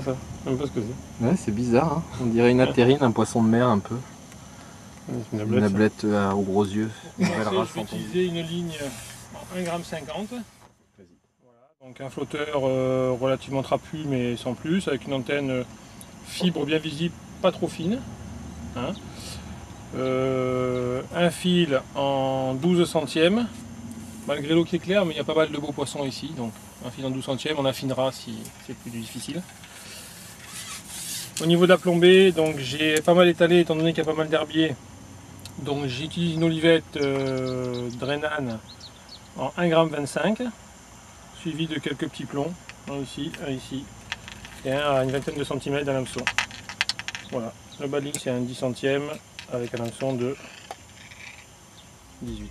ça. Je sais même pas ce que c'est. Ouais, c'est bizarre, hein. On dirait une attérine, un poisson de mer un peu. C'est Une ablette aux gros yeux. Une belle race. Je vais utiliser une ligne 1,50 g. Voilà, donc un flotteur relativement trapu mais sans plus, avec une antenne fibre bien visible, pas trop fine. Hein. Un fil en 12 centièmes, malgré l'eau qui est claire, mais il y a pas mal de beaux poissons ici, donc un fil en 12 centièmes, on affinera si c'est plus difficile. Au niveau de la plombée, donc j'ai pas mal étalé étant donné qu'il y a pas mal d'herbiers. Donc j'utilise une olivette Drenan en 1,25 g, suivi de quelques petits plombs, un ici, et un à une vingtaine de centimètres d'un hameçon. Voilà, le bas de ligne c'est un 10 centièmes avec un hameçon de 18.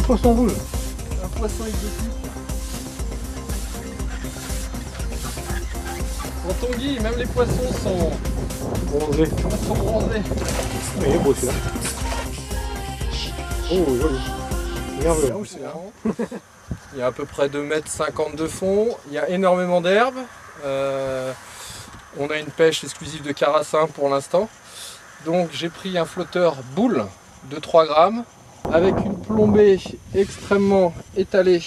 Poisson rouge. Un poisson exotique. En Tongi, même les poissons sont Bronzé. bronzés. Oui, il est beau celui-là. Oh, joli. Merveilleux. Il y a à peu près 2,50 m de fond. Il y a énormément d'herbes. On a une pêche exclusive de carassin pour l'instant. Donc j'ai pris un flotteur boule de 3 grammes. Avec une plombée extrêmement étalée,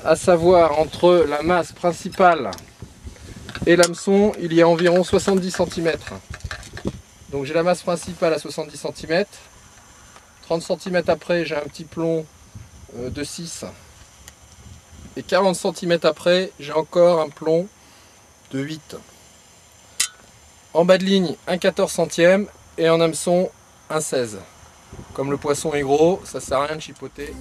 à savoir entre la masse principale et l'hameçon, il y a environ 70 cm. Donc j'ai la masse principale à 70 cm, 30 cm après j'ai un petit plomb de 6, et 40 cm après j'ai encore un plomb de 8. En bas de ligne, un 14 centième et en hameçon, un 16. Comme le poisson est gros, ça sert à rien de chipoter.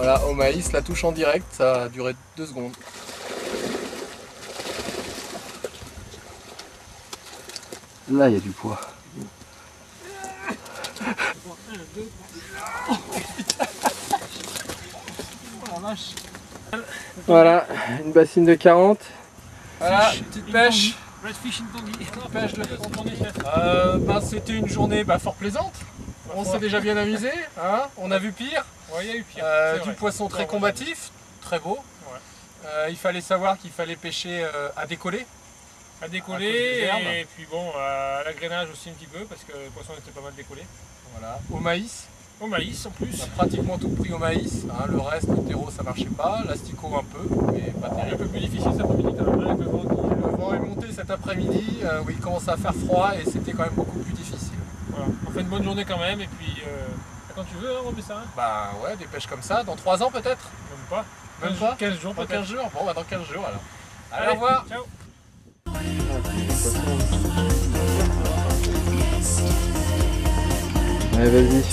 Voilà, au maïs, la touche en direct, ça a duré 2 secondes. Là, il y a du poids. Voilà, une bassine de 40. Voilà, petite pêche. Red Fish in Tanguy. Pêche de c'était une journée fort plaisante. On s'est déjà bien amusé, hein, on a vu pire. Ouais, il y a eu pire. Du poisson très combatif, très beau. Ouais. Il fallait savoir qu'il fallait pêcher à décoller. À décoller et puis bon, à l'agrainage aussi un petit peu parce que le poisson était pas mal décollé. Voilà. Au maïs. Au maïs en plus. On a pratiquement tout pris au maïs. Hein, le reste, le terreau, ça marchait pas. L'asticot un peu, mais pas Un terrible. peu plus difficile cet après-midi quand même, avec le vent qui... Le vent est monté cet après-midi, où il commençait à faire froid et c'était quand même beaucoup plus difficile. Voilà. On fait une bonne journée quand même et puis quand tu veux, hein, on met ça. Bah ouais, des pêches comme ça, dans 3 ans peut-être. Même pas. Même pas 15 jours Dans peut-être. 15 jours. Bon, dans 15 jours alors. Allez, au revoir. Ciao. Allez, vas-y.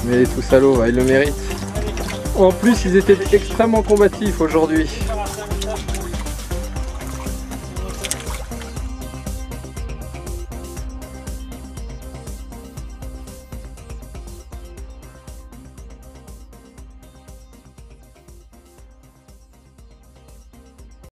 Mais les tout salauds, ils le méritent. En plus, ils étaient extrêmement combatifs aujourd'hui.